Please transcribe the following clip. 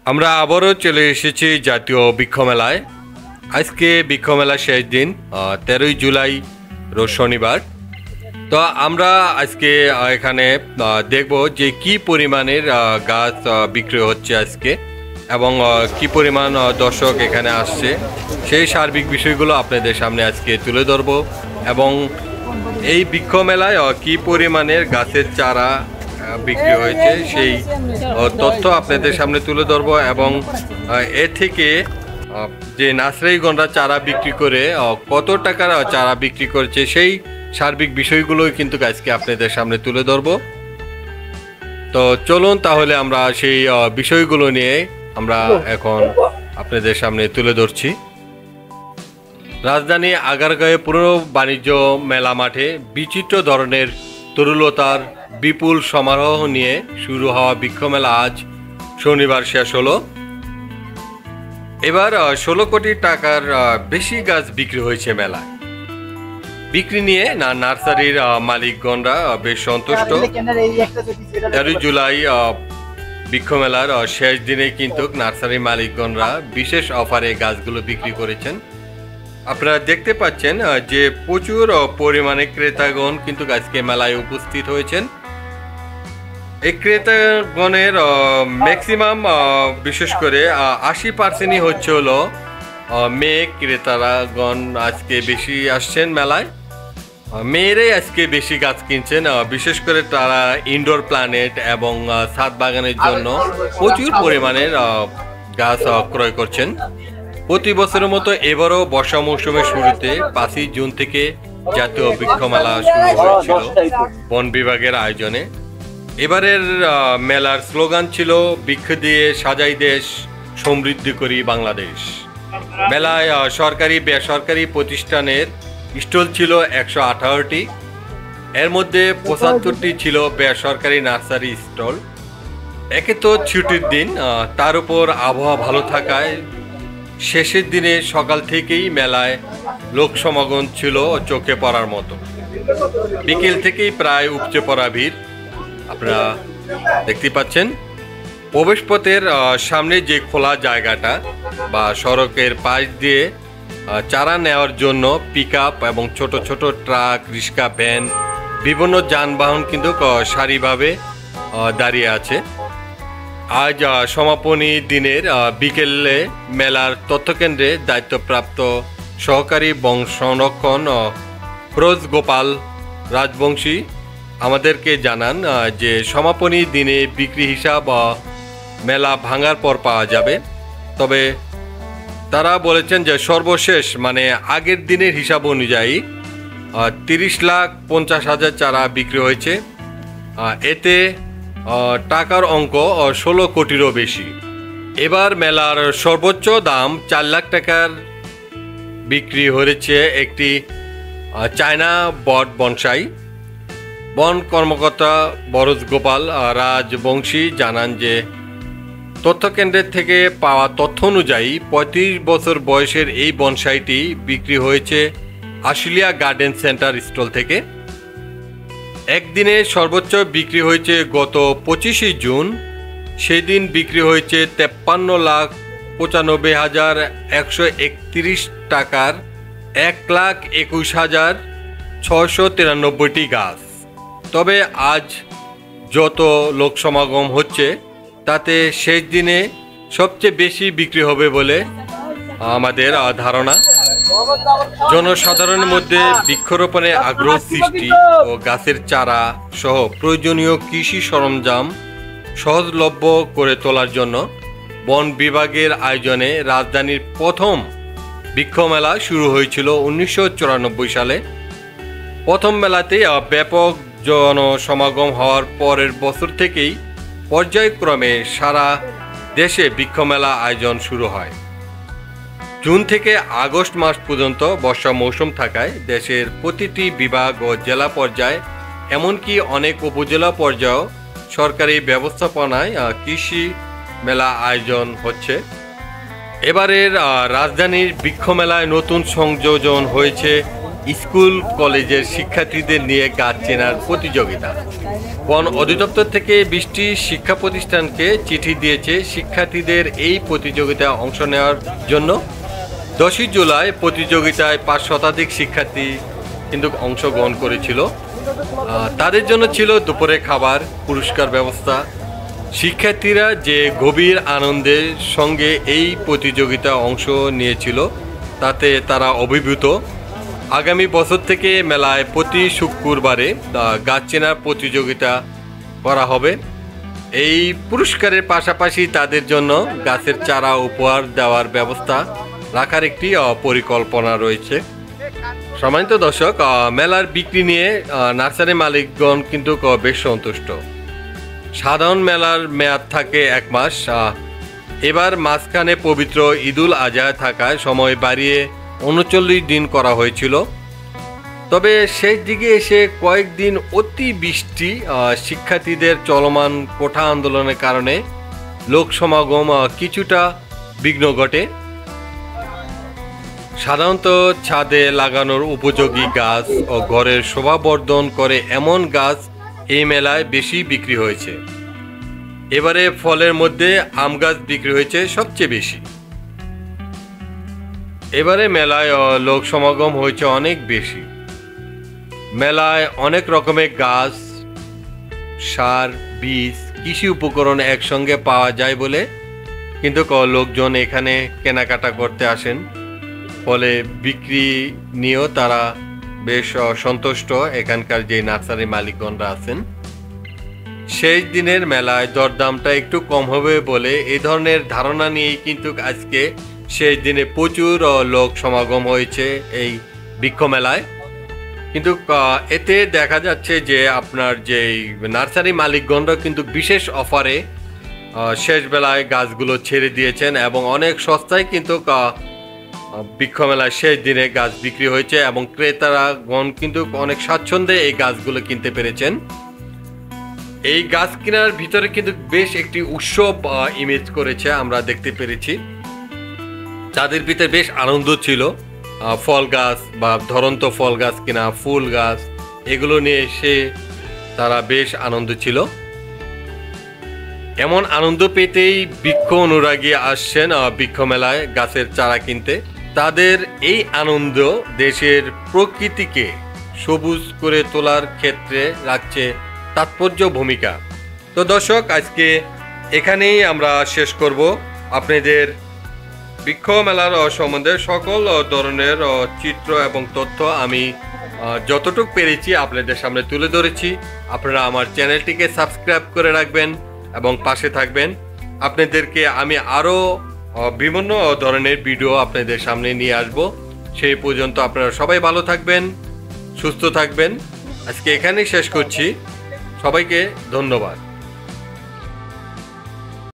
আমরা আবারও চলে এসেছি জাতীয় বৃক্ষ মেলায়। আজকে বৃক্ষ মেলা শেষ দিন, 13ই জুলাই রোজ শনিবার। তো আমরা আজকে এখানে দেখব যে কি পরিমাণের গাছ বিক্রি হচ্ছে আজকে এবং কি পরিমাণ দর্শক এখানে আসছে, সেই সার্বিক বিষয়গুলো আপনাদের সামনে আজকে তুলে ধরব এবং এই বৃক্ষ মেলায় কি পরিমাণের গাছের চারা বিক্রি হয়েছে সেই তথ্য আপনাদের সামনে তুলে ধরবো এবং এ থেকে যে নার্সারিগণরা চারা বিক্রি করে কত টাকার চারা বিক্রি করেছে সেই সার্বিক বিষয়গুলোই কিন্তু আজকে আপনাদের সামনে তুলে ধরবো। তো চলুন তাহলে আমরা সেই বিষয়গুলো নিয়ে আমরা এখন আপনাদের সামনে তুলে ধরছি। রাজধানী আগারগাঁয়ে পুরনো বাণিজ্য মেলা মাঠে বিচিত্র ধরনের তরুলতার বিপুল সমারোহ নিয়ে শুরু হওয়া বৃক্ষ মেলা আজ শনিবার শেষ হলো। এবার 16 কোটি টাকার বেশি গাছ বিক্রি হয়েছে মেলায়। বিক্রি নিয়ে নার্সারির মালিকগণরা বেশ সন্তুষ্ট। 13 জুলাই বৃক্ষ মেলার শেষ দিনে কিন্তু নার্সারি মালিকগণরা বিশেষ অফারে গাছগুলো বিক্রি করেছেন। আপনারা দেখতে পাচ্ছেন যে প্রচুর পরিমাণে ক্রেতাগণ কিন্তু আজকে মেলায় উপস্থিত হয়েছেন। এই ক্রেতাগণের ম্যাক্সিমাম বিশেষ করে 80% হচ্ছে হলো মেয়ে ক্রেতারাগণ আজকে বেশি আসছেন মেলায়। মেয়েরাই আজকে বেশি গাছ কিনছেন, বিশেষ করে তারা ইনডোর প্ল্যানেট এবং ছাদ বাগানের জন্য প্রচুর পরিমাণের গাছ ক্রয় করছেন। প্রতি বছরের মতো এবারও বর্ষা মৌসুমের শুরুতে 5ই জুন থেকে জাতীয় বৃক্ষ মেলা শুরু হয়েছিল বন বিভাগের আয়োজনে। এবারের মেলার স্লোগান ছিল বৃক্ষ দিয়ে সাজাই দেশ, সমৃদ্ধি করি বাংলাদেশ। মেলায় সরকারি বেসরকারি প্রতিষ্ঠানের স্টল ছিল 118টি, এর মধ্যে 75টি ছিল বেসরকারি নার্সারি স্টল। একে তো ছুটির দিন, তার উপর আবহাওয়া ভালো থাকায় শেষের দিনে সকাল থেকেই মেলায় লোক সমাগম ছিল চোখে পড়ার মতো। বিকেল থেকেই প্রায় উপচে পড়া ভিড় আপনারা দেখতে পাচ্ছেন। প্রবেশপথের সামনে যে খোলা জায়গাটা বা সড়কের পাশ দিয়ে চারা নেওয়ার জন্য পিকআপ এবং ছোট ছোট ট্রাক, রিক্সা, ভ্যান, বিভিন্ন যানবাহন কিন্তু সারিভাবে দাঁড়িয়ে আছে। আজ সমাপনী দিনের বিকেলে মেলার তথ্যকেন্দ্রে দায়িত্বপ্রাপ্ত সহকারী বন সংরক্ষণ ফিরোজ গোপাল রাজবংশী আমাদেরকে জানান যে সমাপনী দিনে বিক্রি হিসাব মেলা ভাঙার পর পাওয়া যাবে। তবে তারা বলেছেন যে সর্বশেষ মানে আগের দিনের হিসাব অনুযায়ী 30,50,000 চারা বিক্রি হয়েছে। এতে টাকার অঙ্ক 16 কোটিরও বেশি। এবার মেলার সর্বোচ্চ দাম 4 লাখ টাকার বিক্রি হয়েছে একটি চায়না বট বনসাই। বন কর্মকর্তা ফিরোজ গোপাল রাজবংশী জানান যে তথ্যকেন্দ্রের থেকে পাওয়া তথ্য অনুযায়ী 35 বছর বয়সের এই বনসাইটি বিক্রি হয়েছে আশুলিয়া গার্ডেন সেন্টার স্টল থেকে। একদিনে সর্বোচ্চ বিক্রি হয়েছে গত 25 জুন, সেই দিন বিক্রি হয়েছে 53,95,131 টাকার 1,21,693টি গাছ। তবে আজ যত লোক সমাগম হচ্ছে তাতে শেষ দিনে সবচেয়ে বেশি বিক্রি হবে বলে আমাদের ধারণা। জনসাধারণের মধ্যে বৃক্ষরোপণে আগ্রহ সৃষ্টি ও গাছের চারা সহ প্রয়োজনীয় কৃষি সরঞ্জাম সহজলভ্য করে তোলার জন্য বন বিভাগের আয়োজনে রাজধানীর প্রথম বৃক্ষ মেলা শুরু হয়েছিল 1994 সালে। প্রথম মেলাতেই ব্যাপক জনসমাগম হওয়ার পরের বছর থেকেই পর্যায়ক্রমে সারা দেশে বৃক্ষ মেলা আয়োজন শুরু হয়। জুন থেকে আগস্ট মাস পর্যন্ত বর্ষা মৌসুম থাকায় দেশের প্রতিটি বিভাগ ও জেলা পর্যায়ে এমনকি অনেক উপজেলা পর্যায়েও সরকারি ব্যবস্থাপনায় কৃষি মেলা আয়োজন হচ্ছে। এবারের রাজধানীর বৃক্ষ মেলায় নতুন সংযোজন হয়েছে স্কুল কলেজের শিক্ষার্থীদের নিয়ে গাছ চেনার প্রতিযোগিতা। বন অধিদপ্তর থেকে 20টি শিক্ষা প্রতিষ্ঠানকে চিঠি দিয়েছে শিক্ষার্থীদের এই প্রতিযোগিতায় অংশ নেওয়ার জন্য। 10ই জুলাই প্রতিযোগিতায় 5 শতাধিক শিক্ষার্থী কিন্তু অংশগ্রহণ করেছিল। তাদের জন্য ছিল দুপুরে খাবার, পুরস্কার ব্যবস্থা। শিক্ষার্থীরা যে গভীর আনন্দের সঙ্গে এই প্রতিযোগিতায় অংশ নিয়েছিল তাতে তারা অভিভূত। আগামী বছর থেকে মেলায় প্রতি শুক্রবারে গাছ চেনার প্রতিযোগিতা করা হবে। এই পুরস্কারের পাশাপাশি তাদের জন্য গাছের চারা উপহার দেওয়ার ব্যবস্থা রাখার একটি পরিকল্পনা রয়েছে। সম্মানিত দর্শক, মেলার বিক্রি নিয়ে নার্সারি মালিকগণ কিন্তু বেশ সন্তুষ্ট। সাধারণ মেলার মেয়াদ থাকে 1 মাস। এবার মাঝখানে পবিত্র ঈদুল আজহা থাকায় সময় বাড়িয়ে 39 দিন করা হয়েছিল। তবে শেষ দিকে এসে কয়েকদিন অতি বৃষ্টি, শিক্ষার্থীদের চলমান কোঠা আন্দোলনের কারণে লোক সমাগম কিছুটা বিঘ্ন ঘটে। সাধারণত ছাদে লাগানোর উপযোগী গাছ ও ঘরের শোভাবর্ধন করে এমন গাছ এই মেলায় বেশি বিক্রি হয়েছে। এবারে ফলের মধ্যে আম গাছ বিক্রি হয়েছে সবচেয়ে বেশি। এবারে মেলায় লোক সমাগম হয়েছে অনেক বেশি। মেলায় অনেক রকমের গাছ, সার, বীজ, কৃষি উপকরণ একসঙ্গে পাওয়া যায় বলে কিন্তু লোকজন এখানে কেনাকাটা করতে আসেন। ফলে বিক্রি নিয়েও তারা বেশ সন্তুষ্ট। এখানকার যে নার্সারি মালিকগণরা আছেন, শেষ দিনের মেলায় দরদামটা একটু কম হবে বলে এই ধরনের ধারণা নিয়েই কিন্তু আজকে শেষ দিনে প্রচুর লোক সমাগম হয়েছে এই বৃক্ষ মেলায়। কিন্তু এতে দেখা যাচ্ছে যে আপনার যে নার্সারি মালিকগণরা কিন্তু বিশেষ অফারে শেষ বেলায় গাছগুলো ছেড়ে দিয়েছেন এবং অনেক সস্তায় কিন্তু বৃক্ষ মেলায় শেষ দিনে গাছ বিক্রি হয়েছে এবং ক্রেতারাগণ কিন্তু অনেক স্বাচ্ছন্দ্যে এই গাছগুলো কিনতে পেরেছেন। এই গাছ কেনার ভিতরে কিন্তু বেশ একটি উৎসব ইমেজ করেছে আমরা দেখতে পেরেছি। তাদের ভিতরে বেশ আনন্দ ছিল। ফল গাছ বা ধরন্ত ফল গাছ কিনা, ফুল গাছ, এগুলো নিয়ে এসে তারা বেশ আনন্দ ছিল। এমন আনন্দ পেতেই বৃক্ষ অনুরাগী আসছেন বৃক্ষ মেলায় গাছের চারা কিনতে। তাদের এই আনন্দ দেশের প্রকৃতিকে সবুজ করে তোলার ক্ষেত্রে রাখছে তাৎপর্য ভূমিকা। তো দর্শক, আজকে এখানেই আমরা শেষ করব। আপনাদের বৃক্ষ মেলার সম্বন্ধে সকল ধরনের চিত্র এবং তথ্য আমি যতটুকু পেরেছি আপনাদের সামনে তুলে ধরেছি। আপনারা আমার চ্যানেলটিকে সাবস্ক্রাইব করে রাখবেন এবং পাশে থাকবেন। আপনাদেরকে আমি আরও বিভিন্ন ধরনের ভিডিও আপনাদের সামনে নিয়ে আসব। সেই পর্যন্ত আপনারা সবাই ভালো থাকবেন, সুস্থ থাকবেন। আজকে এখানেই শেষ করছি। সবাইকে ধন্যবাদ।